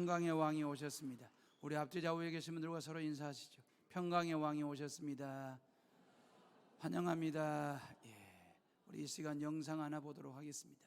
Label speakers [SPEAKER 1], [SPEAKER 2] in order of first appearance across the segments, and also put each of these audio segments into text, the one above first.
[SPEAKER 1] 평강의 왕이 오셨습니다. 우리 앞뒤 좌우에 계신 분들과 서로 인사하시죠. 평강의 왕이 오셨습니다. 환영합니다. 우리 이 시간 영상 하나 보도록 하겠습니다.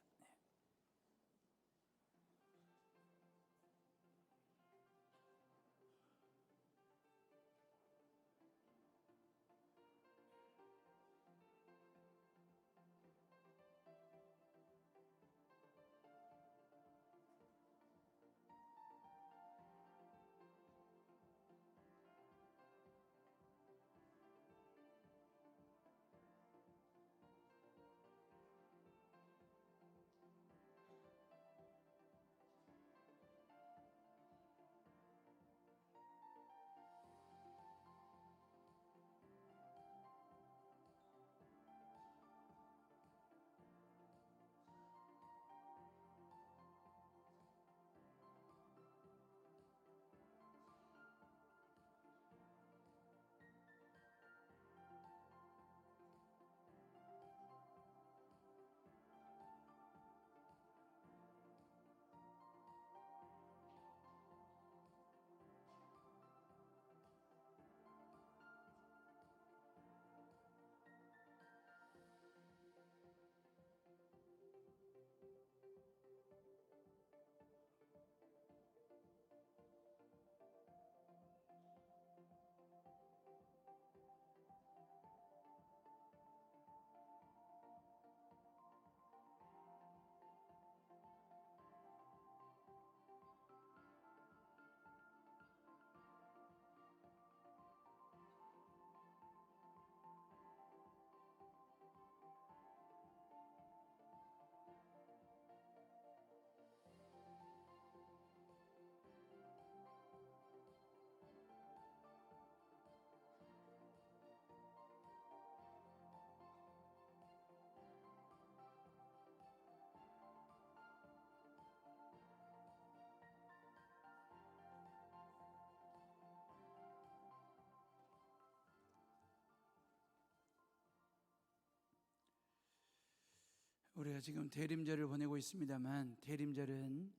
[SPEAKER 1] 우리가 지금 대림절을 보내고 있습니다만, 대림절은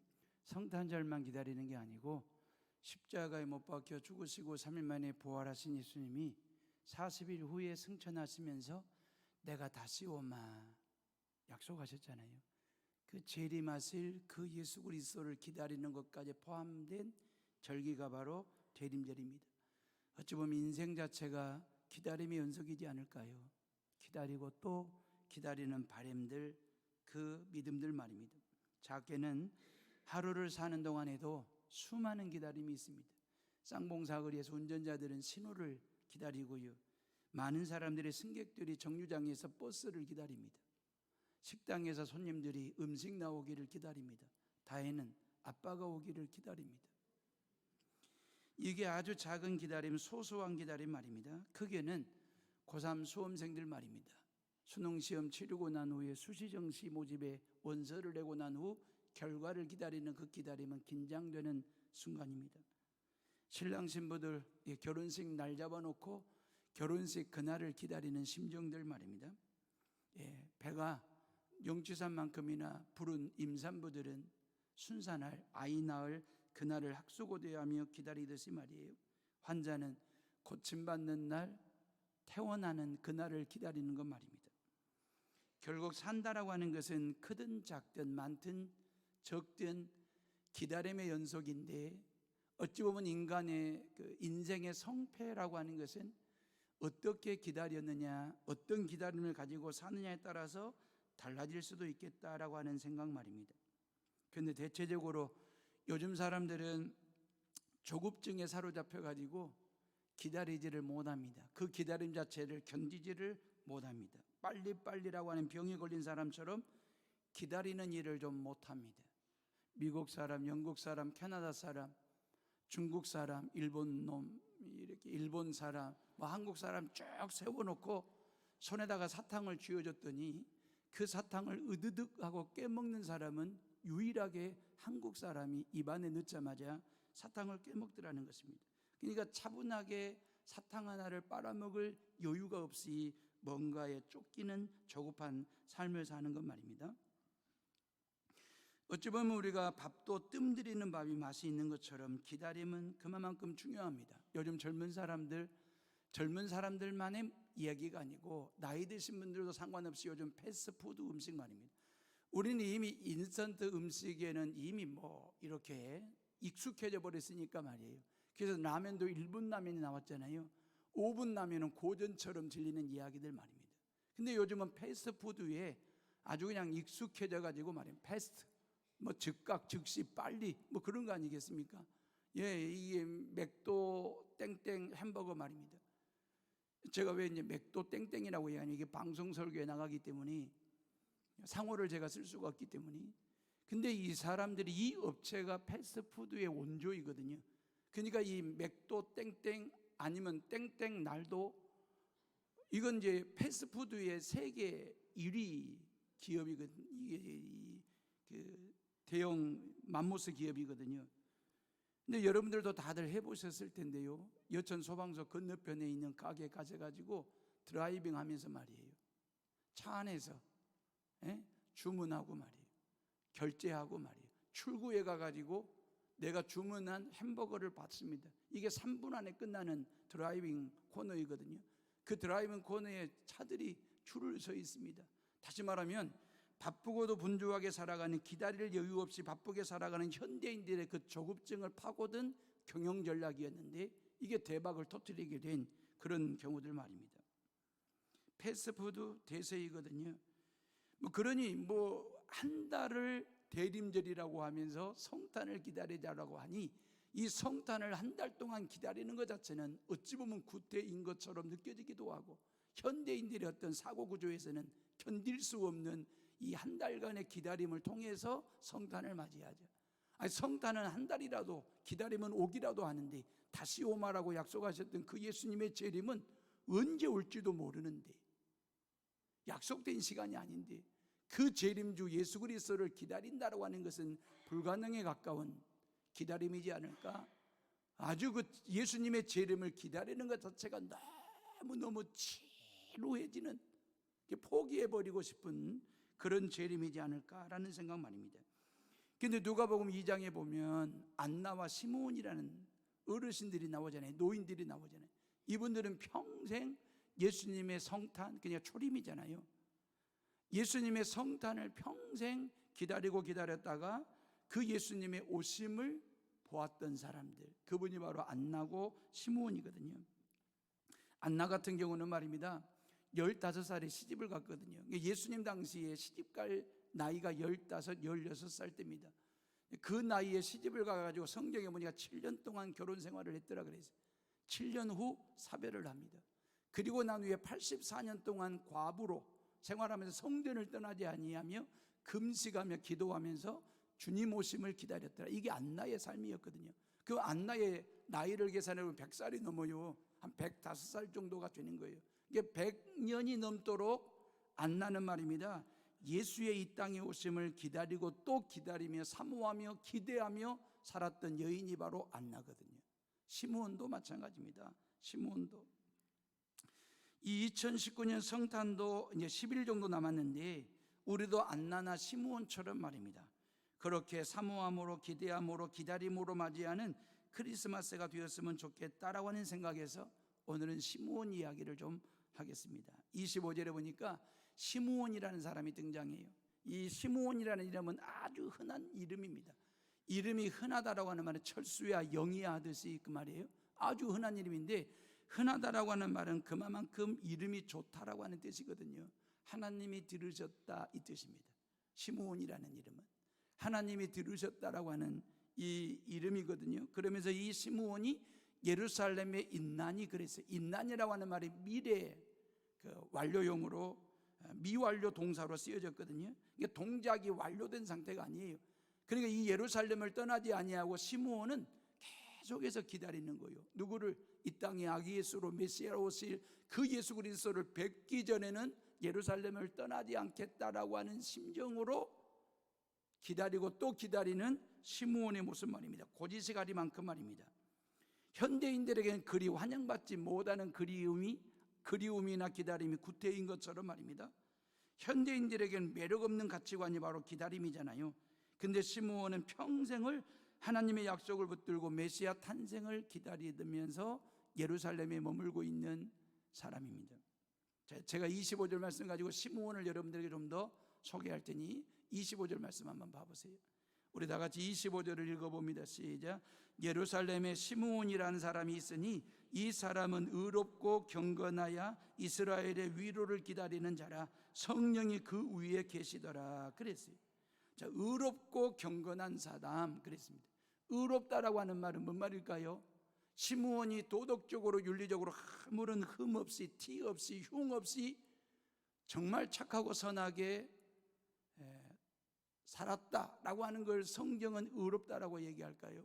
[SPEAKER 1] 성탄절만 기다리는 게 아니고 십자가에 못 박혀 죽으시고 3일 만에 부활하신 예수님이 40일 후에 승천하시면서 내가 다시 오마 약속하셨잖아요. 그 재림하실 그 예수 그리스도를 기다리는 것까지 포함된 절기가 바로 대림절입니다. 어찌 보면 인생 자체가 기다림의 연속이지 않을까요? 기다리고 또 기다리는 바람들, 그 믿음들 말입니다. 작게는 하루를 사는 동안에도 수많은 기다림이 있습니다. 쌍봉사거리에서 운전자들은 신호를 기다리고요, 많은 사람들의 승객들이 정류장에서 버스를 기다립니다. 식당에서 손님들이 음식 나오기를 기다립니다. 다혜는 아빠가 오기를 기다립니다. 이게 아주 작은 기다림, 소소한 기다림 말입니다. 크게는 고3 수험생들 말입니다. 수능시험 치르고 난 후에 수시정시 모집에 원서를 내고 난 후 결과를 기다리는 그 기다림은 긴장되는 순간입니다. 신랑 신부들 결혼식 날 잡아놓고 결혼식 그날을 기다리는 심정들 말입니다. 배가 영치산만큼이나 부른 임산부들은 순산할, 아이 낳을 그날을 학수고대하며 기다리듯이 말이에요. 환자는 고침받는 날, 퇴원하는 그날을 기다리는 것 말입니다. 결국 산다라고 하는 것은 크든 작든 많든 적든 기다림의 연속인데, 어찌 보면 인간의 그 인생의 성패라고 하는 것은 어떻게 기다렸느냐, 어떤 기다림을 가지고 사느냐에 따라서 달라질 수도 있겠다라고 하는 생각 말입니다. 그런데 대체적으로 요즘 사람들은 조급증에 사로잡혀 가지고 기다리지를 못합니다. 그 기다림 자체를 견디지를 못합니다. 빨리빨리라고 하는 병에 걸린 사람처럼 기다리는 일을 좀 못합니다. 미국 사람, 영국 사람, 캐나다 사람, 중국 사람, 일본 놈, 이렇게 일본 사람, 한국 사람 쭉 세워놓고 손에다가 사탕을 쥐어줬더니 그 사탕을 으드득 하고 깨먹는 사람은 유일하게 한국 사람이 입안에 넣자마자 사탕을 깨먹더라는 것입니다. 그러니까 차분하게 사탕 하나를 빨아먹을 여유가 없이 뭔가에 쫓기는 조급한 삶을 사는 것 말입니다. 어찌 보면 우리가 밥도 뜸들이는 밥이 맛이 있는 것처럼 기다림은 그만큼 중요합니다. 요즘 젊은 사람들만의 이야기가 아니고 나이 드신 분들도 상관없이 요즘 패스트푸드 음식 말입니다. 우리는 이미 인스턴트 음식에는 이미 이렇게 익숙해져 버렸으니까 말이에요. 그래서 라면도 1분 라면이 나왔잖아요. 5분 라면은 고전처럼 질리는 이야기들 말입니다. 근데 요즘은 패스트푸드에 아주 그냥 익숙해져 가지고 말이에요. 패스트 즉각 즉시 빨리 그런 거 아니겠습니까? 이게 맥도 땡땡 햄버거 말입니다. 제가 왜 이제 맥도 땡땡이라고 얘기하냐, 이게 방송 설교에 나가기 때문에 상호를 제가 쓸 수가 없기 때문에. 근데 이 사람들이, 이 업체가 패스트푸드의 원조이거든요. 그러니까 이 맥도 땡땡 아니면 땡땡 날도, 이건 이제 패스트푸드의 세계 1위 기업이거든요. 이게 그 대형 맘모스 기업이거든요. 근데 여러분들도 다들 해보셨을 텐데요. 여천 소방서 건너편에 있는 가게 가셔가지고 드라이빙 하면서 말이에요, 차 안에서 주문하고 말이에요, 결제하고 말이에요, 출구에 가가지고 내가 주문한 햄버거를 받습니다. 이게 3분 안에 끝나는 드라이빙 코너이거든요. 그 드라이빙 코너에 차들이 줄을 서 있습니다. 다시 말하면 바쁘고도 분주하게 살아가는, 기다릴 여유 없이 바쁘게 살아가는 현대인들의 그 조급증을 파고든 경영 전략이었는데 이게 대박을 터뜨리게 된 그런 경우들 말입니다. 패스트푸드 대세이거든요. 그러니 한 달을 대림절이라고 하면서 성탄을 기다리자라고 하니, 이 성탄을 한 달 동안 기다리는 것 자체는 어찌 보면 구태인 것처럼 느껴지기도 하고, 현대인들의 어떤 사고 구조에서는 견딜 수 없는 이 한 달간의 기다림을 통해서 성탄을 맞이하죠. 성탄은 한 달이라도 기다리면 오기라도 하는데, 다시 오마라고 약속하셨던 그 예수님의 재림은 언제 올지도 모르는데, 약속된 시간이 아닌데 그 재림주 예수 그리스도를 기다린다라고 하는 것은 불가능에 가까운 기다림이지 않을까? 아주 그 예수님의 재림을 기다리는 것 자체가 너무너무 지루해지는, 포기해버리고 싶은 그런 재림이지 않을까라는 생각 말입니다. 근데 누가복음 2장에 보면 안나와 시므온이라는 어르신들이 나오잖아요. 노인들이 나오잖아요. 이분들은 평생 예수님의 성탄, 그냥 초림이잖아요. 예수님의 성탄을 평생 기다렸다가 그 예수님의 오심을 보았던 사람들, 그분이 바로 안나고 시므온이거든요. 안나 같은 경우는 말입니다, 15살에 시집을 갔거든요. 예수님 당시에 시집갈 나이가 15, 16살 때입니다. 그 나이에 시집을 가가지고 성경에 보니까 7년 동안 결혼 생활을 했더라 그랬어요. 7년 후 사별을 합니다. 그리고 난 후에 84년 동안 과부로 생활하면서 성전을 떠나지 아니하며 금식하며 기도하면서 주님 오심을 기다렸더라. 이게 안나의 삶이었거든요. 그 안나의 나이를 계산해보면 100살이 넘어요. 한 105살 정도가 되는 거예요. 이게 100년이 넘도록 안나는 말입니다, 예수의 이 땅에 오심을 기다리고 또 기다리며 사모하며 기대하며 살았던 여인이 바로 안나거든요. 시므온도 마찬가지입니다. 시므온도 이 2019년 성탄도 이제 10일 정도 남았는데, 우리도 안나나 시므온처럼 말입니다, 그렇게 사모함으로 기대함으로 기다림으로 맞이하는 크리스마스가 되었으면 좋겠다라고 하는 생각에서 오늘은 시므온 이야기를 좀 하겠습니다. 25절에 보니까 시므온이라는 사람이 등장해요. 이 시므온이라는 이름은 아주 흔한 이름입니다. 이름이 흔하다라고 하는 말은 철수야 영이야 하듯이 그 말이에요. 아주 흔한 이름인데, 흔하다라고 하는 말은 그만큼 이름이 좋다라고 하는 뜻이거든요. 하나님이 들으셨다 이 뜻입니다. 시므온이라는 이름은 하나님이 들으셨다라고 하는 이 이름이거든요. 그러면서 이 시므온이 예루살렘의 인난이 그랬어요. 인난이라고 하는 말이 미래 완료용으로 미완료 동사로 쓰여졌거든요. 이게 동작이 완료된 상태가 아니에요. 그러니까 이 예루살렘을 떠나지 아니하고 시므온은 계속해서 기다리는 거예요. 누구를? 이 땅에 아기 예수로 메시아로 오실 그 예수 그리스도를 뵙기 전에는 예루살렘을 떠나지 않겠다라고 하는 심정으로 기다리고 또 기다리는 시므온의 모습 말입니다. 고지식아리만큼 말입니다. 현대인들에게는 그리 환영받지 못하는 그리움이나 기다림이 구태인 것처럼 말입니다, 현대인들에게는 매력 없는 가치관이 바로 기다림이잖아요. 근데 시므온은 평생을 하나님의 약속을 붙들고 메시아 탄생을 기다리면서 예루살렘에 머물고 있는 사람입니다. 제가 25절 말씀 가지고 시므온을 여러분들에게 좀 더 소개할 테니 25절 말씀 한번 봐보세요. 우리 다 같이 25절을 읽어봅니다. 시작. 예루살렘에 시므온이라는 사람이 있으니 이 사람은 의롭고 경건하여 이스라엘의 위로를 기다리는 자라. 성령이 그 위에 계시더라 그랬어요. 자, 의롭고 경건한 사람 그랬습니다. 의롭다라고 하는 말은 뭔 말일까요? 시므온이 도덕적으로 윤리적으로 아무런 흠 없이 티 없이 흉 없이 정말 착하고 선하게 살았다라고 하는 걸 성경은 의롭다라고 얘기할까요?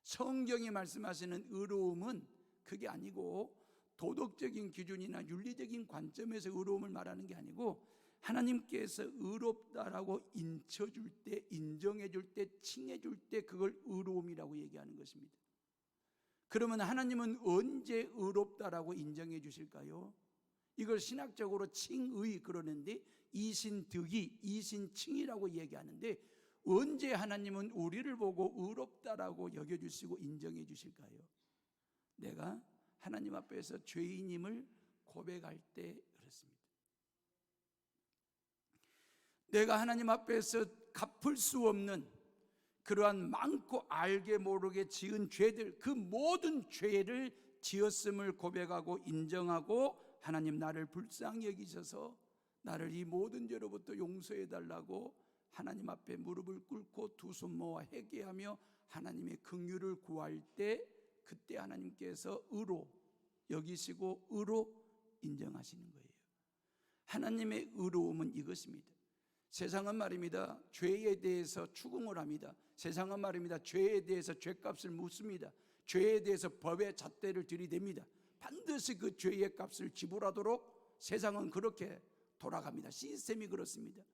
[SPEAKER 1] 성경이 말씀하시는 의로움은 그게 아니고 도덕적인 기준이나 윤리적인 관점에서 의로움을 말하는 게 아니고 하나님께서 의롭다라고 인쳐줄 때, 인정해줄 때, 칭해줄 때 그걸 의로움이라고 얘기하는 것입니다. 그러면 하나님은 언제 의롭다라고 인정해 주실까요? 이걸 신학적으로 칭의 그러는데 이신득이, 이신칭이라고 얘기하는데 언제 하나님은 우리를 보고 의롭다라고 여겨주시고 인정해 주실까요? 내가 하나님 앞에서 죄인임을 고백할 때 그렇습니다. 내가 하나님 앞에서 갚을 수 없는 그러한 많고 알게 모르게 지은 죄들, 그 모든 죄를 지었음을 고백하고 인정하고 하나님 나를 불쌍히 여기셔서 나를 이 모든 죄로부터 용서해 달라고 하나님 앞에 무릎을 꿇고 두 손 모아 회개하며 하나님의 긍휼을 구할 때 그때 하나님께서 의로 여기시고 의로 인정하시는 거예요. 하나님의 의로움은 이것입니다. 세상은 말입니다, 죄에 대해서 추궁을 합니다. 세상은 말입니다, 죄에 대해서 죄값을 묻습니다. 죄에 대해서 법의 잣대를 들이댑니다. 반드시 그 죄의 값을 지불하도록 세상은 그렇게 돌아갑니다. 시스템이 그렇습니다.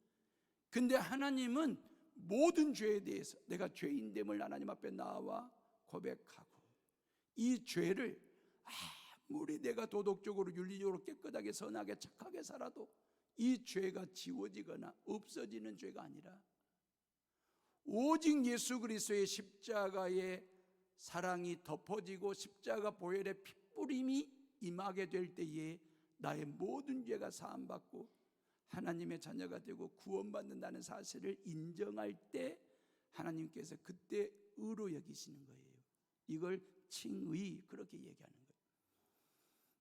[SPEAKER 1] 근데 하나님은 모든 죄에 대해서 내가 죄인됨을 하나님 앞에 나와 고백하고 이 죄를 아무리 내가 도덕적으로 윤리적으로 깨끗하게 선하게 착하게 살아도 이 죄가 지워지거나 없어지는 죄가 아니라 오직 예수 그리스도의 십자가의 사랑이 덮어지고 십자가 보혈의 핏뿌림이 임하게 될 때에 나의 모든 죄가 사함받고 하나님의 자녀가 되고 구원받는다는 사실을 인정할 때 하나님께서 그때 의로 여기시는 거예요. 이걸 칭의 그렇게 얘기하는 거예요.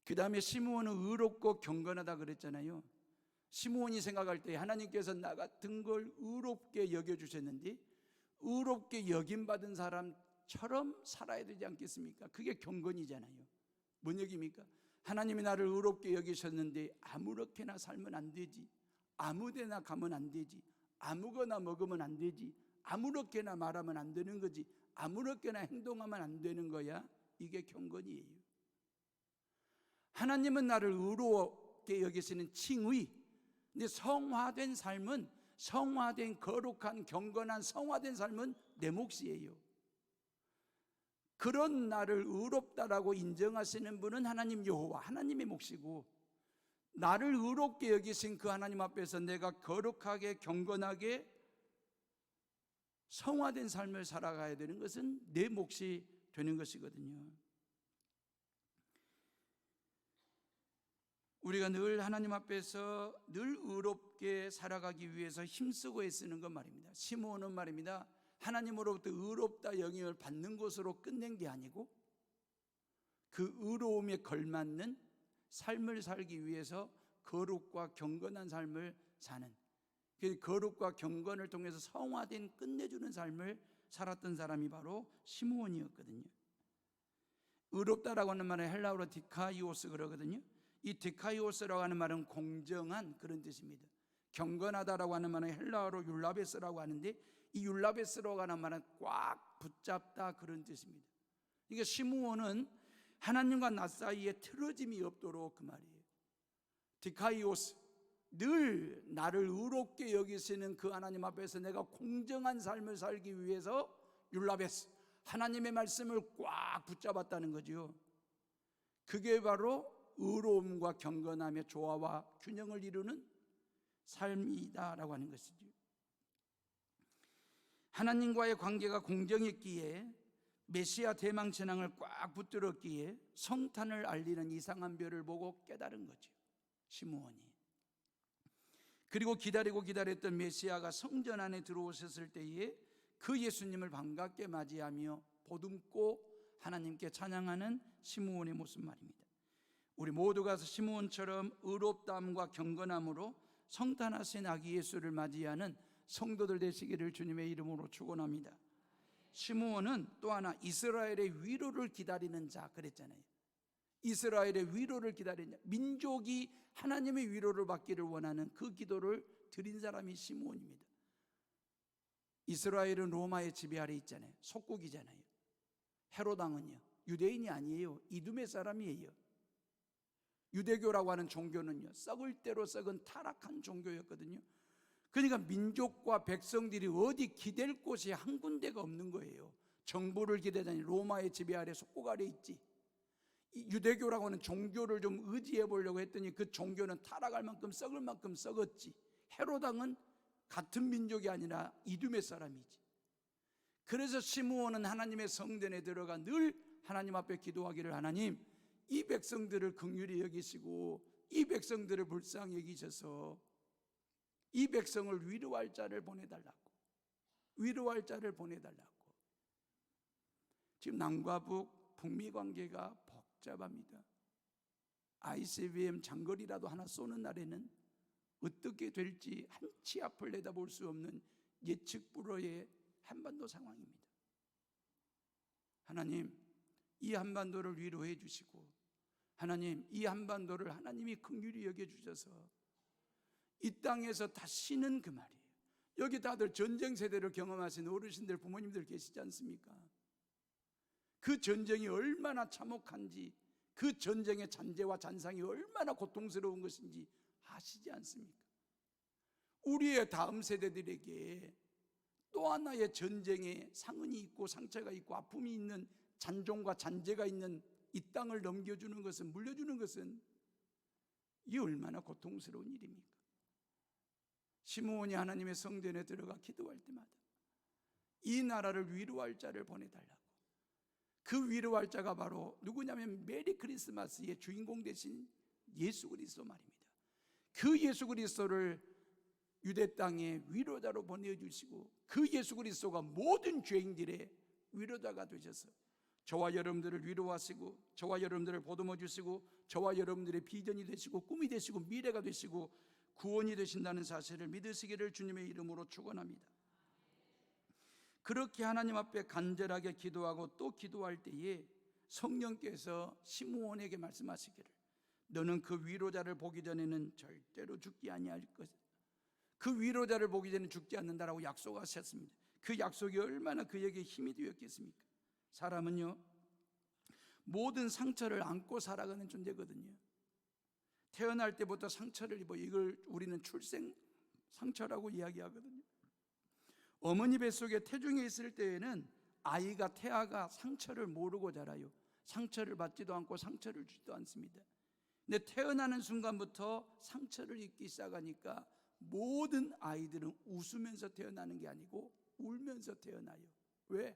[SPEAKER 1] 그 다음에 시므온은 의롭고 경건하다 그랬잖아요. 시므온이 생각할 때 하나님께서 나 같은 걸 의롭게 여겨주셨는데 의롭게 여김받은 사람처럼 살아야 되지 않겠습니까? 그게 경건이잖아요. 뭔 얘기입니까? 하나님이 나를 의롭게 여기셨는데 아무렇게나 살면 안 되지, 아무데나 가면 안 되지, 아무거나 먹으면 안 되지, 아무렇게나 말하면 안 되는 거지, 아무렇게나 행동하면 안 되는 거야. 이게 경건이에요. 하나님은 나를 의롭게 여기시는 칭의. 근데 성화된 삶은, 성화된 거룩한 경건한 성화된 삶은 내 몫이에요. 그런 나를 의롭다라고 인정하시는 분은 하나님 여호와, 하나님의 몫이고, 나를 의롭게 여기신 그 하나님 앞에서 내가 거룩하게 경건하게 성화된 삶을 살아가야 되는 것은 내 몫이 되는 것이거든요. 우리가 늘 하나님 앞에서 늘 의롭게 살아가기 위해서 힘쓰고 애쓰는 것 말입니다. 시므온은 말입니다, 하나님으로부터 의롭다 영향을 받는 것으로 끝낸 게 아니고 그 의로움에 걸맞는 삶을 살기 위해서 거룩과 경건한 삶을 사는, 그 거룩과 경건을 통해서 성화된 끝내주는 삶을 살았던 사람이 바로 시므온이었거든요. 의롭다라고 하는 말은 헬라어로 디카이오스 그러거든요. 이 디카이오스라고 하는 말은 공정한 그런 뜻입니다. 경건하다라고 하는 말은 헬라어로 율라베스라고 하는데 이 율라베스라고 하는 말은 꽉 붙잡다 그런 뜻입니다. 그러니까 시므온은 하나님과 나 사이에 틀어짐이 없도록 그 말이에요. 디카이오스, 늘 나를 의롭게 여기시는 그 하나님 앞에서 내가 공정한 삶을 살기 위해서 율라베스, 하나님의 말씀을 꽉 붙잡았다는 거죠. 그게 바로 의로움과 경건함의 조화와 균형을 이루는 삶이다라고 하는 것이죠. 하나님과의 관계가 공정했기에 메시아 대망 신앙을 꽉 붙들었기에 성탄을 알리는 이상한 별을 보고 깨달은 거죠, 시므온이. 그리고 기다리고 기다렸던 메시아가 성전 안에 들어오셨을 때에 그 예수님을 반갑게 맞이하며 보듬고 하나님께 찬양하는 시므온의 모습 말입니다. 우리 모두가 시므온처럼 의롭다함과 경건함으로 성탄하신 아기 예수를 맞이하는 성도들 되시기를 주님의 이름으로 축원합니다. 시므온은 또 하나 이스라엘의 위로를 기다리는 자 그랬잖아요. 이스라엘의 위로를 기다리는 자, 민족이 하나님의 위로를 받기를 원하는 그 기도를 드린 사람이 시므온입니다. 이스라엘은 로마의 지배 아래 있잖아요. 속국이잖아요. 헤롯 왕은요, 유대인이 아니에요. 이두메 사람이에요. 유대교라고 하는 종교는요, 썩을 대로 썩은 타락한 종교였거든요. 그러니까 민족과 백성들이 어디 기댈 곳이 한 군데가 없는 거예요. 정부를 기대자니 로마의 지배 아래 속국 아래 있지. 이 유대교라고 하는 종교를 좀 의지해 보려고 했더니 그 종교는 타락할 만큼 썩을 만큼 썩었지. 헤롯 왕은 같은 민족이 아니라 이두메 사람이지. 그래서 시므온은 하나님의 성전에 들어가 늘 하나님 앞에 기도하기를, 하나님, 이 백성들을 긍휼히 여기시고 이 백성들을 불쌍히 여기셔서 이 백성을 위로할 자를 보내달라고, 위로할 자를 보내달라고. 지금 남과 북, 북미 관계가 복잡합니다. ICBM 장거리라도 하나 쏘는 날에는 어떻게 될지 한치 앞을 내다볼 수 없는 예측 불허의 한반도 상황입니다. 하나님, 이 한반도를 위로해 주시고, 하나님, 이 한반도를 하나님이 긍휼히 여겨주셔서 이 땅에서 다시는, 그 말이에요, 여기 다들 전쟁 세대를 경험하신 어르신들, 부모님들 계시지 않습니까? 그 전쟁이 얼마나 참혹한지, 그 전쟁의 잔재와 잔상이 얼마나 고통스러운 것인지 아시지 않습니까? 우리의 다음 세대들에게 또 하나의 전쟁의 상흔이 있고 상처가 있고 아픔이 있는, 잔종과 잔재가 있는 이 땅을 넘겨주는 것은, 물려주는 것은 이 얼마나 고통스러운 일입니까? 시므온이 하나님의 성전에 들어가 기도할 때마다 이 나라를 위로할 자를 보내달라고. 그 위로할 자가 바로 누구냐면 메리 크리스마스의 주인공 되신 예수 그리스도 말입니다. 그 예수 그리스도를 유대 땅에 위로자로 보내주시고 그 예수 그리스도가 모든 죄인들의 위로자가 되셔서 저와 여러분들을 위로하시고 저와 여러분들을 보듬어 주시고 저와 여러분들의 비전이 되시고 꿈이 되시고 미래가 되시고 구원이 되신다는 사실을 믿으시기를 주님의 이름으로 축원합니다. 그렇게 하나님 앞에 간절하게 기도하고 또 기도할 때에 성령께서 시므온에게 말씀하시기를, 너는 그 위로자를 보기 전에는 절대로 죽지 아니할 것, 그 위로자를 보기 전에 죽지 않는다라고 약속하셨습니다. 그 약속이 얼마나 그에게 힘이 되었겠습니까? 사람은요, 모든 상처를 안고 살아가는 존재거든요. 태어날 때부터 상처를 입어. 이걸 우리는 출생 상처라고 이야기하거든요. 어머니 뱃속에 태중에 있을 때에는 아이가, 태아가 상처를 모르고 자라요. 상처를 받지도 않고 상처를 주지도 않습니다. 근데 태어나는 순간부터 상처를 입기 시작하니까 모든 아이들은 웃으면서 태어나는 게 아니고 울면서 태어나요. 왜?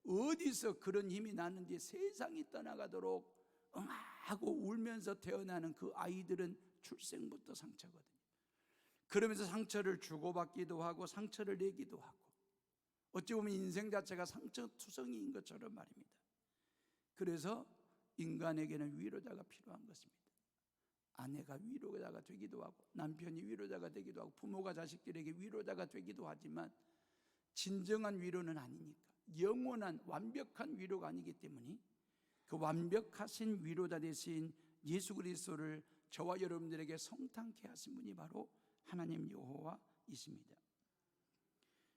[SPEAKER 1] 어디서 그런 힘이 나는지 세상이 떠나가도록 응하고 울면서 태어나는 그 아이들은 출생부터 상처거든요. 그러면서 상처를 주고받기도 하고 상처를 내기도 하고, 어찌 보면 인생 자체가 상처투성이인 것처럼 말입니다. 그래서 인간에게는 위로자가 필요한 것입니다. 아내가 위로자가 되기도 하고 남편이 위로자가 되기도 하고 부모가 자식들에게 위로자가 되기도 하지만 진정한 위로는 아니니까, 영원한 완벽한 위로가 아니기 때문에 그 완벽하신 위로자 되신 예수 그리스도를 저와 여러분들에게 성탄케 하신 분이 바로 하나님 여호와이십니다.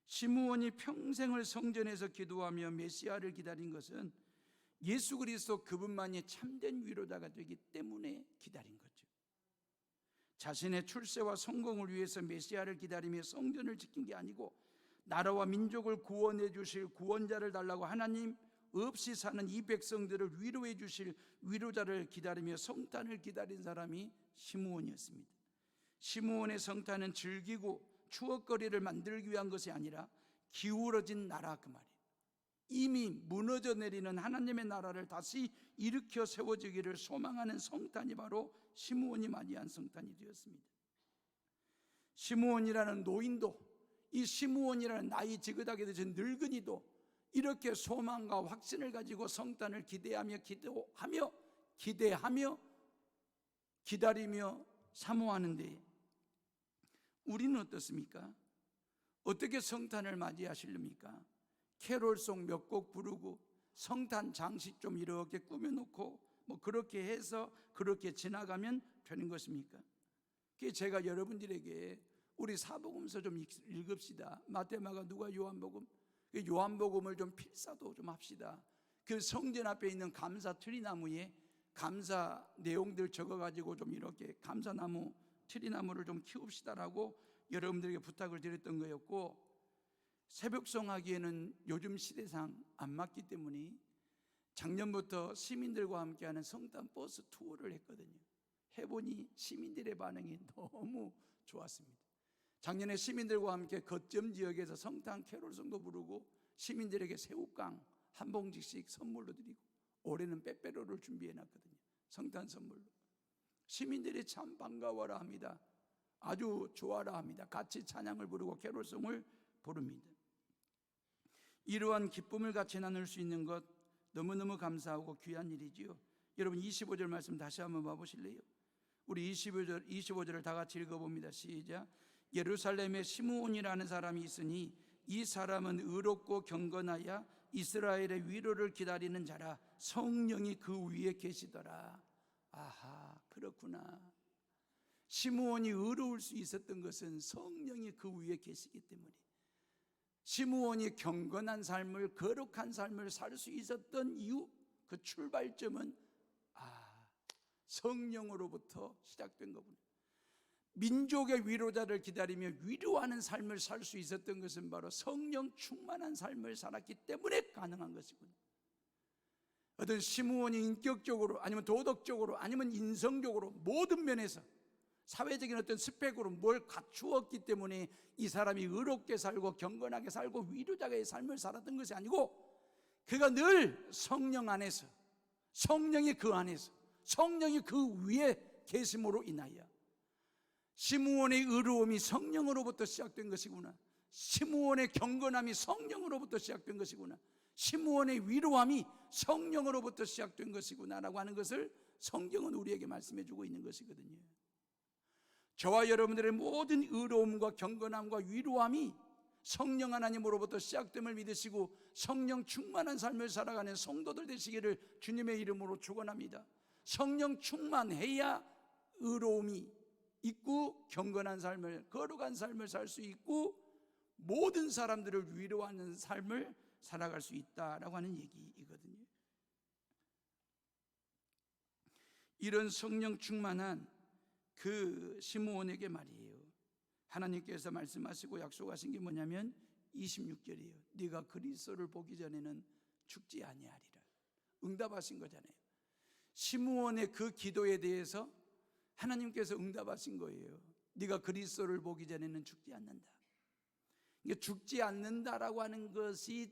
[SPEAKER 1] 시므온이 평생을 성전에서 기도하며 메시아를 기다린 것은 예수 그리스도 그분만이 참된 위로자가 되기 때문에 기다린 거죠. 자신의 출세와 성공을 위해서 메시아를 기다리며 성전을 지킨 게 아니고 나라와 민족을 구원해 주실 구원자를 달라고 하나님 없이 사는 이 백성들을 위로해 주실 위로자를 기다리며 성탄을 기다린 사람이 시므온이었습니다. 시므온의 성탄은 즐기고 추억거리를 만들기 위한 것이 아니라 기울어진 나라 그 말이에요. 이미 무너져 내리는 하나님의 나라를 다시 일으켜 세워지기를 소망하는 성탄이 바로 시므온이 맞이한 성탄이 되었습니다. 시므온이라는 노인도, 이 시므온이라는 나이 지긋하게 되신 늙은이도 이렇게 소망과 확신을 가지고 성탄을 기대하며 기다리며 사모하는데, 우리는 어떻습니까? 어떻게 성탄을 맞이하시렵니까? 캐롤송 몇 곡 부르고 성탄 장식 좀 이렇게 꾸며놓고 뭐 그렇게 해서 그렇게 지나가면 되는 것입니까? 그게 제가 여러분들에게 우리 사복음서 좀 읽읍시다. 마태, 마가, 누가, 요한복음, 요한복음을 좀 필사도 좀 합시다. 그 성전 앞에 있는 감사 트리나무에 감사 내용들 적어가지고 좀 이렇게 감사나무 트리나무를 좀 키웁시다라고 여러분들에게 부탁을 드렸던 거였고, 새벽송 하기에는 요즘 시대상 안 맞기 때문에 작년부터 시민들과 함께하는 성탄 버스 투어를 했거든요. 해보니 시민들의 반응이 너무 좋았습니다. 작년에 시민들과 함께 거점 지역에서 성탄 캐롤송도 부르고 시민들에게 새우깡 한 봉지씩 선물로 드리고, 올해는 빼빼로를 준비해놨거든요. 성탄 선물로. 시민들이 참 반가워라 합니다. 아주 좋아라 합니다. 같이 찬양을 부르고 캐롤송을 부릅니다. 이러한 기쁨을 같이 나눌 수 있는 것 너무너무 감사하고 귀한 일이지요. 여러분 25절 말씀 다시 한번 봐보실래요? 우리 25절을 다 같이 읽어봅니다. 시작. 예루살렘에 시므온이라는 사람이 있으니 이 사람은 의롭고 경건하여 이스라엘의 위로를 기다리는 자라. 성령이 그 위에 계시더라. 아하, 그렇구나. 시므온이 의로울 수 있었던 것은 성령이 그 위에 계시기 때문에, 시므온이 경건한 삶을, 거룩한 삶을 살 수 있었던 이유, 그 출발점은 성령으로부터 시작된 거군요. 민족의 위로자를 기다리며 위로하는 삶을 살 수 있었던 것은 바로 성령 충만한 삶을 살았기 때문에 가능한 것이군요. 어떤 시므온이 인격적으로 아니면 도덕적으로 아니면 인성적으로 모든 면에서 사회적인 어떤 스펙으로 뭘 갖추었기 때문에 이 사람이 의롭게 살고 경건하게 살고 위로자의 삶을 살았던 것이 아니고, 그가 늘 성령 안에서, 성령이 그 안에서, 성령이 그 위에 계심으로 인하여 시므온의 의로움이 성령으로부터 시작된 것이구나. 시므온의 경건함이 성령으로부터 시작된 것이구나. 시므온의 위로함이 성령으로부터 시작된 것이구나라고 하는 것을 성경은 우리에게 말씀해 주고 있는 것이거든요. 저와 여러분들의 모든 의로움과 경건함과 위로함이 성령 하나님으로부터 시작됨을 믿으시고 성령 충만한 삶을 살아가는 성도들 되시기를 주님의 이름으로 축원합니다. 성령 충만해야 의로움이 있고 경건한 삶을, 거룩한 삶을 살 수 있고 모든 사람들을 위로하는 삶을 살아갈 수 있다라고 하는 얘기이거든요. 이런 성령 충만한 그 시므온에게 말이에요, 하나님께서 말씀하시고 약속하신 게 뭐냐면 26절이에요. 네가 그리스도를 보기 전에는 죽지 아니하리라. 응답하신 거잖아요. 시므온의 그 기도에 대해서 하나님께서 응답하신 거예요. 네가 그리스도를 보기 전에는 죽지 않는다. 그러니까 죽지 않는다라고 하는 것이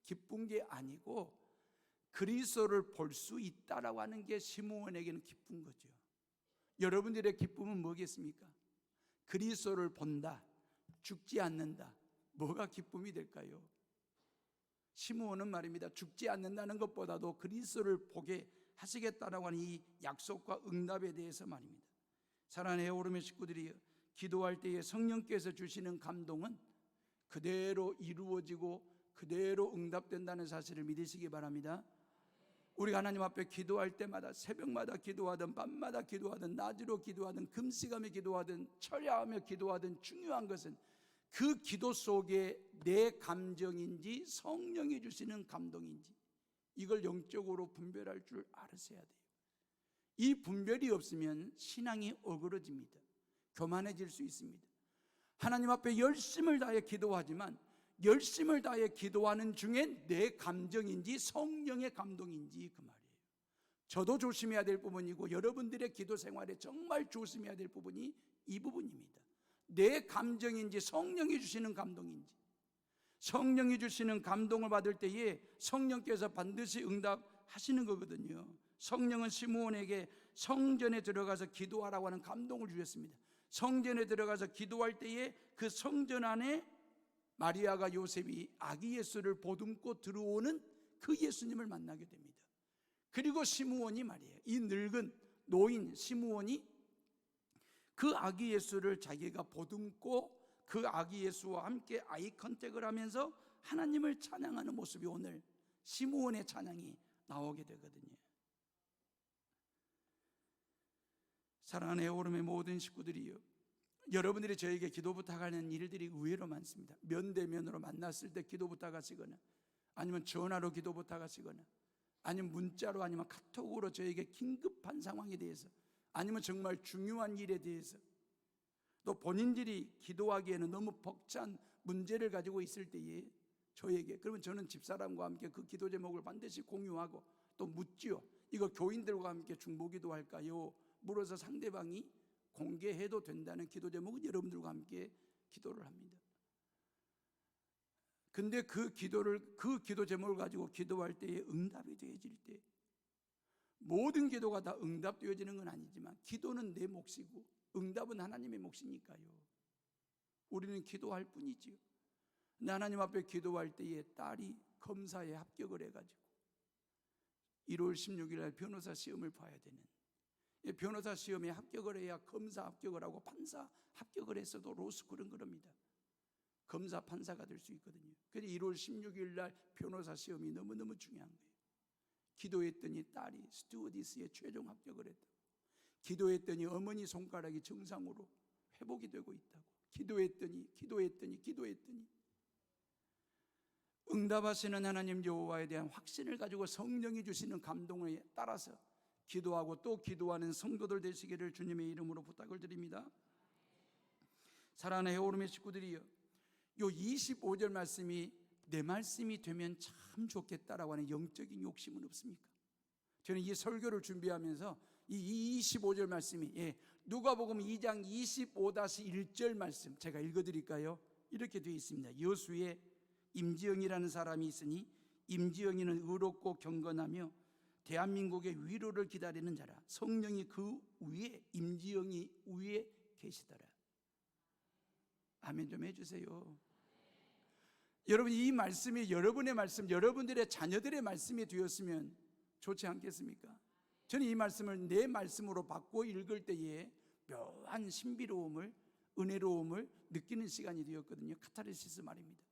[SPEAKER 1] 기쁜 게 아니고 그리스도를 볼 수 있다라고 하는 게 시므온에게는 기쁜 거죠. 여러분들의 기쁨은 뭐겠습니까? 그리스도를 본다, 죽지 않는다. 뭐가 기쁨이 될까요? 시므온은 말입니다, 죽지 않는다는 것보다도 그리스도를 보게 하시겠다라고 하는 이 약속과 응답에 대해서 말입니다. 사랑하는 에어오름의 식구들이 기도할 때에 성령께서 주시는 감동은 그대로 이루어지고 그대로 응답된다는 사실을 믿으시기 바랍니다. 우리가 하나님 앞에 기도할 때마다, 새벽마다 기도하든 밤마다 기도하든 낮으로 기도하든 금시감에 기도하든 철야하며 기도하든, 중요한 것은 그 기도 속에 내 감정인지 성령이 주시는 감동인지 이걸 영적으로 분별할 줄 알으셔야 돼요. 이 분별이 없으면 신앙이 어그러집니다. 교만해질 수 있습니다. 하나님 앞에 열심을 다해 기도하지만 열심을 다해 기도하는 중에 내 감정인지 성령의 감동인지 그 말이에요. 저도 조심해야 될 부분이고 여러분들의 기도 생활에 정말 조심해야 될 부분이 이 부분입니다. 내 감정인지 성령이 주시는 감동인지. 성령이 주시는 감동을 받을 때에 성령께서 반드시 응답하시는 거거든요. 성령은 시므온에게 성전에 들어가서 기도하라고 하는 감동을 주셨습니다. 성전에 들어가서 기도할 때에 그 성전 안에 마리아가 요셉이 아기 예수를 보듬고 들어오는 그 예수님을 만나게 됩니다. 그리고 시므온이 말이에요, 이 늙은 노인 시므온이 그 아기 예수를 자기가 보듬고 그 아기 예수와 함께 아이 컨택을 하면서 하나님을 찬양하는 모습이 오늘 시므온의 찬양이 나오게 되거든요. 사랑하는 애오름의 모든 식구들이요, 여러분들이 저에게 기도 부탁하는 일들이 의외로 많습니다. 면대면으로 만났을 때 기도 부탁하시거나, 아니면 전화로 기도 부탁하시거나, 아니면 문자로, 아니면 카톡으로 저에게 긴급한 상황에 대해서, 아니면 정말 중요한 일에 대해서, 또 본인들이 기도하기에는 너무 벅찬 문제를 가지고 있을 때에 저에게, 그러면 저는 집사람과 함께 그 기도 제목을 반드시 공유하고 또 묻지요. 이거 교인들과 함께 중보기도 할까요? 물어서 상대방이 공개해도 된다는 기도 제목은 여러분들과 함께 기도를 합니다. 근데 그 기도 제목을 가지고 기도할 때에 응답이 되어질 때, 모든 기도가 다 응답되어지는 건 아니지만 기도는 내 몫이고 응답은 하나님의 몫이니까요. 우리는 기도할 뿐이지요. 하나님 앞에 기도할 때에 딸이 검사에 합격을 해가지고 1월 16일 날 변호사 시험을 봐야 되는, 변호사 시험에 합격을 해야 검사 합격을 하고 판사 합격을 했어도 로스쿨은 그럽니다. 검사 판사가 될 수 있거든요. 그래서 1월 16일 날 변호사 시험이 너무너무 중요한 거예요. 기도했더니 딸이 스튜어디스에 최종 합격을 했다고, 기도했더니 어머니 손가락이 정상으로 회복이 되고 있다고, 기도했더니 응답하시는 하나님 여호와에 대한 확신을 가지고 성령이 주시는 감동에 따라서 기도하고 또 기도하는 성도들 되시기를 주님의 이름으로 부탁을 드립니다. 사랑하는 해오름의 식구들이요, 요 25절 말씀이 내 말씀이 되면 참 좋겠다라고 하는 영적인 욕심은 없습니까? 저는 이 설교를 준비하면서 이 25절 말씀이, 누가복음 2장 25-1절 말씀 제가 읽어드릴까요? 이렇게 되어 있습니다. 여수에 임지영이라는 사람이 있으니 임지영이는 의롭고 경건하며 대한민국의 위로를 기다리는 자라. 성령이 그 위에, 임지영이 위에 계시더라. 아멘 좀 해주세요. 여러분, 이 말씀이 여러분의 말씀, 여러분들의 자녀들의 말씀이 되었으면 좋지 않겠습니까? 저는 이 말씀을 내 말씀으로 바꿔 읽을 때에 묘한 신비로움을, 은혜로움을 느끼는 시간이 되었거든요. 카타르시스 말입니다.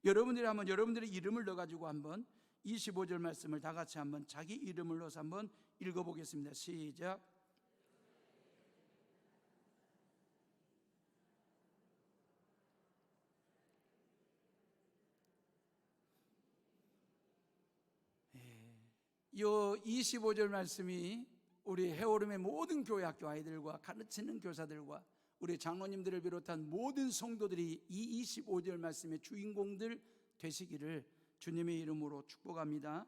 [SPEAKER 1] 여러분들이 한번 여러분들의 이름을 넣어가지고 한번 25절 말씀을 다 같이 한번 자기 이름을 넣어서 한번 읽어보겠습니다. 시작. 이 25절 말씀이 우리 해오름의 모든 교회 학교 아이들과 가르치는 교사들과 우리 장로님들을 비롯한 모든 성도들이 이 25절 말씀의 주인공들 되시기를 주님의 이름으로 축복합니다.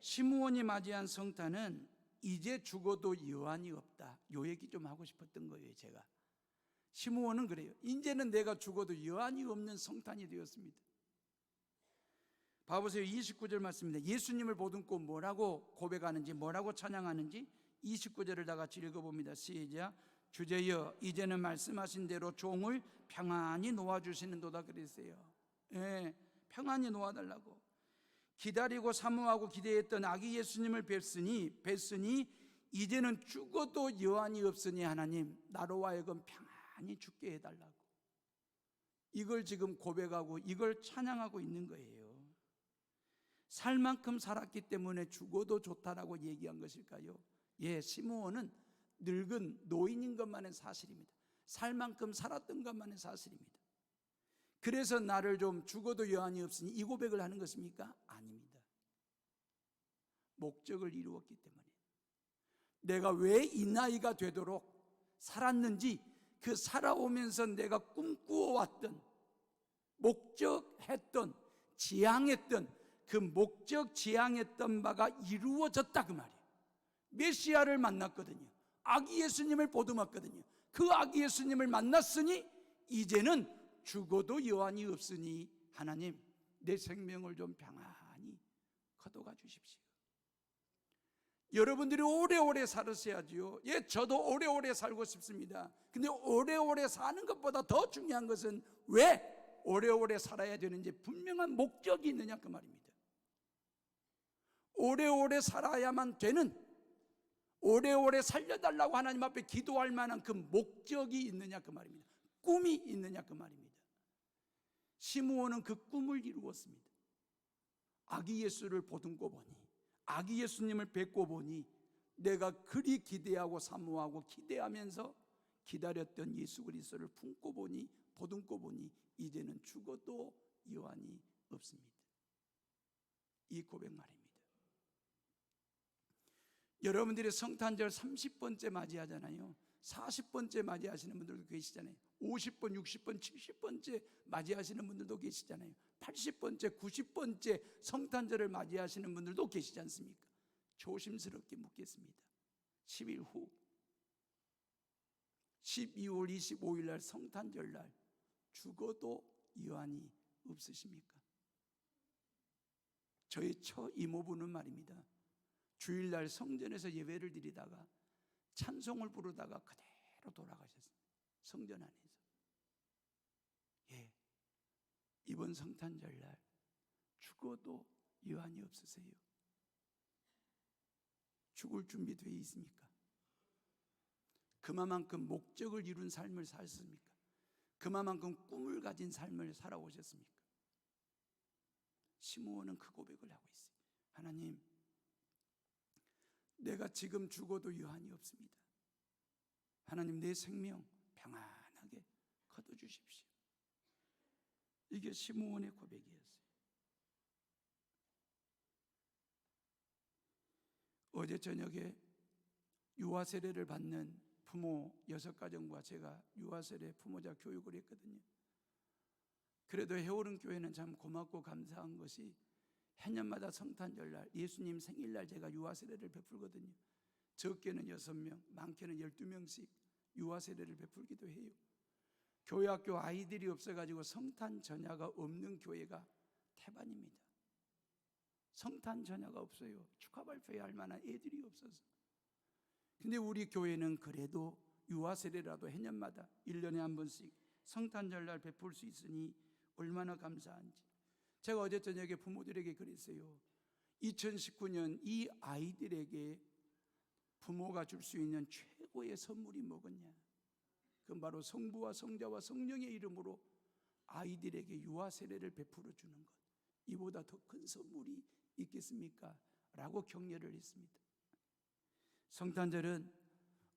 [SPEAKER 1] 시므온이 맞이한 성탄은 이제 죽어도 여한이 없다. 요 얘기 좀 하고 싶었던 거예요. 제가 시므온은 그래요. 이제는 내가 죽어도 여한이 없는 성탄이 되었습니다. 봐보세요. 29절 말씀입니다. 예수님을 보듬고 뭐라고 고백하는지, 뭐라고 찬양하는지 29절을 다 같이 읽어봅니다. 시작. 주제여 이제는 말씀하신 대로 종을 평안히 놓아주시는도다 그랬어요. 평안히 놓아달라고. 기다리고 사모하고 기대했던 아기 예수님을 뵀으니 이제는 죽어도 여한이 없으니 하나님 나로 하여금 평안히 죽게 해달라고. 이걸 지금 고백하고 이걸 찬양하고 있는 거예요. 살 만큼 살았기 때문에 죽어도 좋다라고 얘기한 것일까요? 시므온은 늙은 노인인 것만은 사실입니다. 살 만큼 살았던 것만은 사실입니다. 그래서 나를 좀 죽어도 여한이 없으니 이 고백을 하는 것입니까? 아닙니다. 목적을 이루었기 때문에, 내가 왜 이 나이가 되도록 살았는지, 그 살아오면서 내가 꿈꾸어왔던, 목적했던, 지향했던 그 목적 지향했던 바가 이루어졌다 그 말이에요. 메시아를 만났거든요. 아기 예수님을 보듬었거든요. 그 아기 예수님을 만났으니 이제는 죽어도 여한이 없으니 하나님, 내 생명을 좀 평안히 거둬가 주십시오. 여러분들이 오래오래 살으셔야지요. 예, 저도 오래오래 살고 싶습니다. 근데 오래오래 사는 것보다 더 중요한 것은 왜 오래오래 살아야 되는지 분명한 목적이 있느냐 그 말입니다. 오래오래 살아야만 되는, 오래오래 살려달라고 하나님 앞에 기도할 만한 그 목적이 있느냐 그 말입니다. 꿈이 있느냐 그 말입니다. 시므온은 그 꿈을 이루었습니다. 아기 예수를 보듬고 보니, 아기 예수님을 뵙고 보니 내가 그리 기대하고 사모하고 기대하면서 기다렸던 예수 그리스도를 품고 보니, 보듬고 보니 이제는 죽어도 여한이 없습니다. 이 고백 말입니다. 여러분들이 성탄절 30번째 맞이하잖아요. 40번째 맞이하시는 분들도 계시잖아요. 50번, 60번, 70번째 맞이하시는 분들도 계시잖아요. 80번째, 90번째 성탄절을 맞이하시는 분들도 계시지 않습니까? 조심스럽게 묻겠습니다. 10일 후 12월 25일 날 성탄절 날 죽어도 여한이 없으십니까? 저희 처 이모부는 말입니다, 주일날 성전에서 예배를 드리다가 찬송을 부르다가 그대로 돌아가셨습니다. 성전 안에서. 예, 이번 성탄절날 죽어도 여한이 없으세요? 죽을 준비되어 있습니까? 그만큼 목적을 이룬 삶을 사셨습니까? 그만큼 꿈을 가진 삶을 살아오셨습니까? 시므온은 그 고백을 하고 있어요. 하나님, 내가 지금 죽어도 여한이 없습니다. 하나님, 내 생명 평안하게 거둬주십시오. 이게 시므온의 고백이었어요. 어제 저녁에 유아 세례를 받는 부모 6가정과 제가 유아 세례 부모자 교육을 했거든요. 그래도 해오른 교회는 참 고맙고 감사한 것이 해년마다 성탄절날, 예수님 생일날 제가 유아 세례를 베풀거든요. 적게는 6명, 많게는 12명씩 유아 세례를 베풀기도 해요. 교회 학교 아이들이 없어가지고 성탄 전야가 없는 교회가 태반입니다. 성탄 전야가 없어요. 축하 발표회 할 만한 애들이 없어서. 근데 우리 교회는 그래도 유아 세례라도 해년마다 1년에 한 번씩 성탄절날 베풀 수 있으니 얼마나 감사한지. 제가 어제 저녁에 부모들에게 그랬어요. 2019년 이 아이들에게 부모가 줄 수 있는 최고의 선물이 뭐겠냐? 그건 바로 성부와 성자와 성령의 이름으로 아이들에게 유아 세례를 베풀어 주는 것. 이보다 더 큰 선물이 있겠습니까? 라고 격려를 했습니다. 성탄절은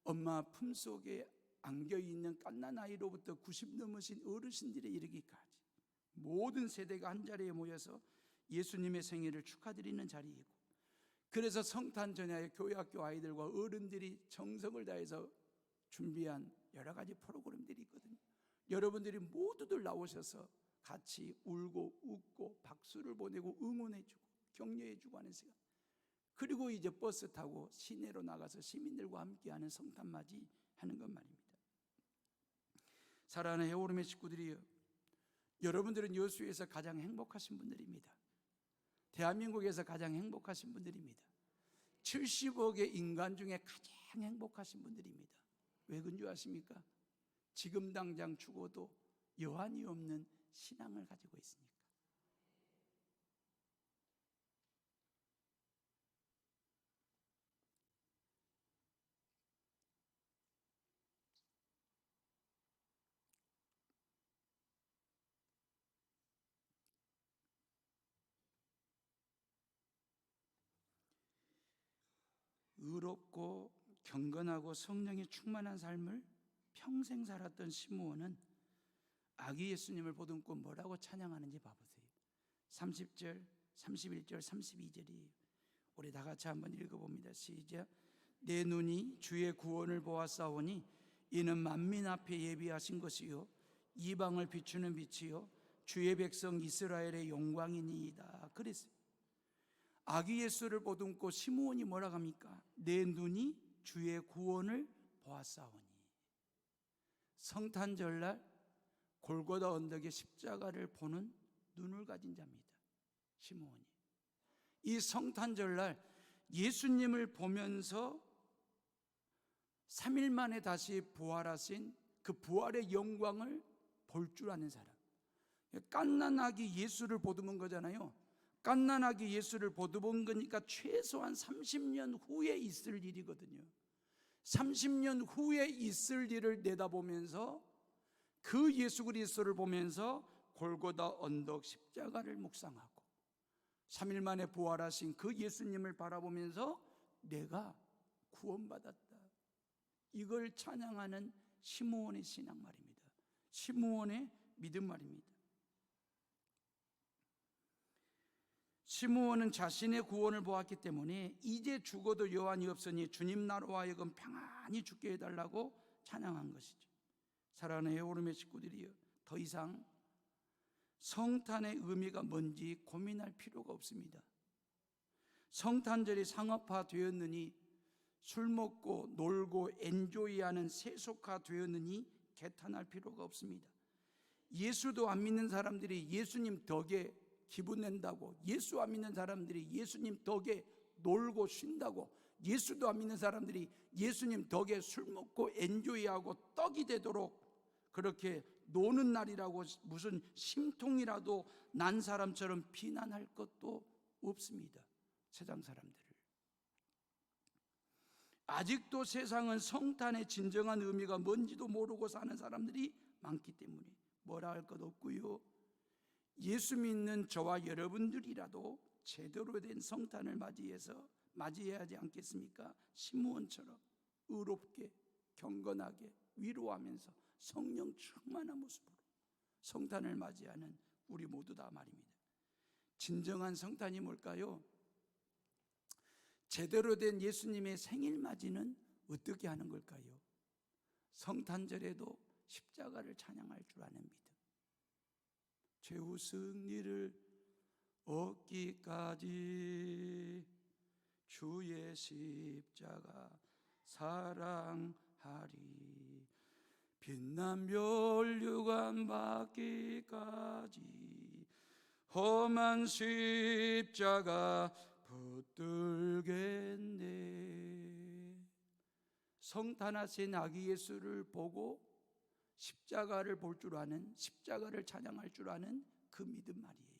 [SPEAKER 1] 엄마 품속에 안겨있는 갓난아이로부터 90 넘으신 어르신들에 이르기까지 모든 세대가 한 자리에 모여서 예수님의 생일을 축하드리는 자리이고, 그래서 성탄 전야에 교회 학교 아이들과 어른들이 정성을 다해서 준비한 여러 가지 프로그램들이 있거든요. 여러분들이 모두들 나오셔서 같이 울고 웃고 박수를 보내고 응원해주고 격려해주고 하는 시간. 그리고 이제 버스 타고 시내로 나가서 시민들과 함께하는 성탄맞이 하는 것 말입니다. 사랑하는 해오름의 식구들이요, 여러분들은 여수에서 가장 행복하신 분들입니다. 대한민국에서 가장 행복하신 분들입니다. 70억의 인간 중에 가장 행복하신 분들입니다. 왜 그런 줄 아십니까? 지금 당장 죽어도 여한이 없는 신앙을 가지고 있으니까. 의롭고 경건하고 성령이 충만한 삶을 평생 살았던 시므온은 아기 예수님을 보듬고 뭐라고 찬양하는지 봐보세요. 30절, 31절, 32절이에요. 우리 다 같이 한번 읽어봅니다. 시작. 내 눈이 주의 구원을 보았사오니 이는 만민 앞에 예비하신 것이요 이방을 비추는 빛이요 주의 백성 이스라엘의 영광이니이다. 그랬어요. 아기 예수를 보듬고 시므온이 뭐라고 합니까? 내 눈이 주의 구원을 보았사오니. 성탄절날 골고다 언덕의 십자가를 보는 눈을 가진 자입니다. 시므온이. 이 성탄절날 예수님을 보면서 3일 만에 다시 부활하신 그 부활의 영광을 볼 줄 아는 사람. 갓난아기 예수를 보듬은 거잖아요. 갓난아기 예수를 보듬은 거니까 최소한 30년 후에 있을 일이거든요. 30년 후에 있을 일을 내다보면서 그 예수 그리스도를 보면서 골고다 언덕 십자가를 묵상하고 3일 만에 부활하신 그 예수님을 바라보면서 내가 구원받았다, 이걸 찬양하는 시므온의 신앙 말입니다. 시므온의 믿음 말입니다. 시므온은 자신의 구원을 보았기 때문에 이제 죽어도 여한이 없으니 주님 나로 하여금 평안히 죽게 해달라고 찬양한 것이죠. 사랑하는 헤어림의 식구들이여, 더 이상 성탄의 의미가 뭔지 고민할 필요가 없습니다. 성탄절이 상업화되었느니, 술 먹고 놀고 엔조이하는 세속화되었느니 개탄할 필요가 없습니다. 예수도 안 믿는 사람들이 예수님 덕에 기분 낸다고, 예수 안 믿는 사람들이 예수님 덕에 놀고 쉰다고, 예수도 안 믿는 사람들이 예수님 덕에 술 먹고 엔조이하고 떡이 되도록 그렇게 노는 날이라고 무슨 심통이라도 난 사람처럼 비난할 것도 없습니다. 세상 사람들을. 아직도 세상은 성탄의 진정한 의미가 뭔지도 모르고 사는 사람들이 많기 때문에 뭐라 할 것 없고요, 예수 믿는 저와 여러분들이라도 제대로 된 성탄을 맞이해야 하지 않겠습니까? 시므온처럼 의롭게 경건하게 위로하면서 성령 충만한 모습으로 성탄을 맞이하는 우리 모두 다 말입니다. 진정한 성탄이 뭘까요? 제대로 된 예수님의 생일 맞이는 어떻게 하는 걸까요? 성탄절에도 십자가를 찬양할 줄 아는 믿음. 최후 승리를 얻기까지 주의 십자가 사랑하리, 빛난 멸류관 받기까지 험한 십자가 붙들겠네. 성탄하신 아기 예수를 보고 십자가를 볼 줄 아는, 십자가를 찬양할 줄 아는 그 믿음 말이에요.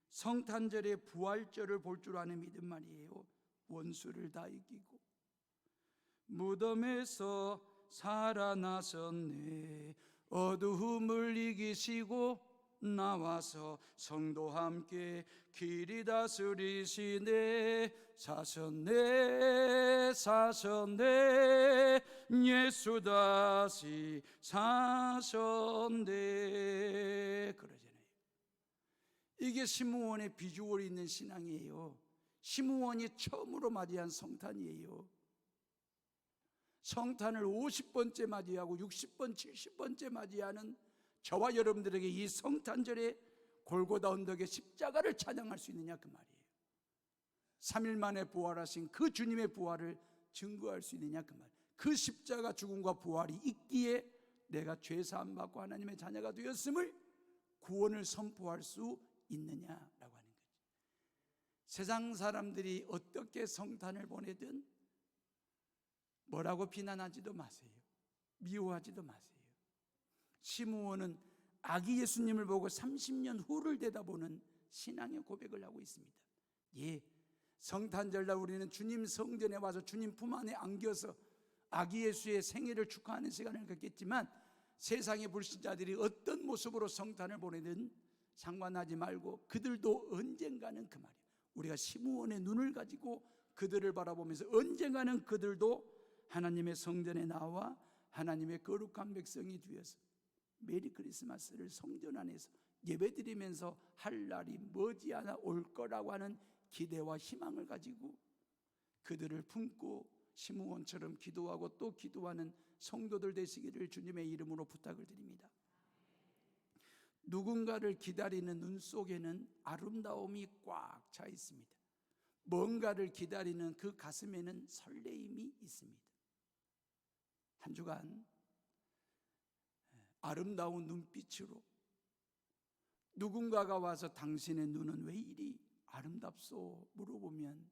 [SPEAKER 1] 성탄절의 부활절을 볼 줄 아는 믿음 말이에요. 원수를 다 이기고 무덤에서 살아나셨네, 어두움을 이기시고 나와서 성도와 함께 길이 다스리시네, 사셨네 사셨네 예수 다시 사셨네 그러잖아요. 이게 시므온의 비주얼이 있는 신앙이에요. 시므온이 처음으로 맞이한 성탄이에요. 성탄을 50번째 맞이하고 60번, 70번째 맞이하는 저와 여러분들에게 이 성탄절에 골고다 언덕의 십자가를 찬양할 수 있느냐 그 말이에요. 3일 만에 부활하신 그 주님의 부활을 증거할 수 있느냐 그 말. 그 십자가 죽음과 부활이 있기에 내가 죄 사함 받고 하나님의 자녀가 되었음을, 구원을 선포할 수 있느냐라고 하는 거죠. 세상 사람들이 어떻게 성탄을 보내든 뭐라고 비난하지도 마세요. 미워하지도 마세요. 시므온은 아기 예수님을 보고 30년 후를 내다보는 신앙의 고백을 하고 있습니다. 예, 성탄절날 우리는 주님 성전에 와서 주님 품 안에 안겨서 아기 예수의 생일을 축하하는 시간을 갖겠지만, 세상의 불신자들이 어떤 모습으로 성탄을 보내든 상관하지 말고 그들도 언젠가는 그 말이에요. 우리가 시므온의 눈을 가지고 그들을 바라보면서 언젠가는 그들도 하나님의 성전에 나와 하나님의 거룩한 백성이 되어서 메리 크리스마스를 성전 안에서 예배드리면서 할 날이 머지않아 올 거라고 하는 기대와 희망을 가지고 그들을 품고 시므온처럼 기도하고 또 기도하는 성도들 되시기를 주님의 이름으로 부탁을 드립니다. 누군가를 기다리는 눈 속에는 아름다움이 꽉 차 있습니다. 뭔가를 기다리는 그 가슴에는 설레임이 있습니다. 한 주간 아름다운 눈빛으로 누군가가 와서 당신의 눈은 왜 이리 아름답소 물어보면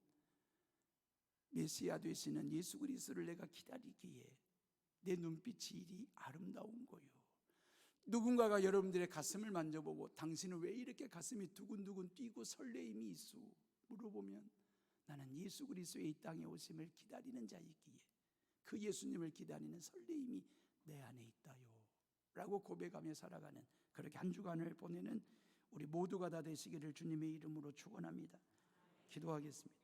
[SPEAKER 1] 메시아 되시는 예수 그리스도를 내가 기다리기에 내 눈빛이 이리 아름다운 거요. 누군가가 여러분들의 가슴을 만져보고 당신은 왜 이렇게 가슴이 두근두근 뛰고 설레임이 있소 물어보면 나는 예수 그리스도의 이 땅에 오심을 기다리는 자이기에 그 예수님을 기다리는 설레임이 내 안에 있다요 라고 고백하며 살아가는 그렇게 한 주간을 보내는 우리 모두가 다 되시기를 주님의 이름으로 축원합니다. 기도하겠습니다.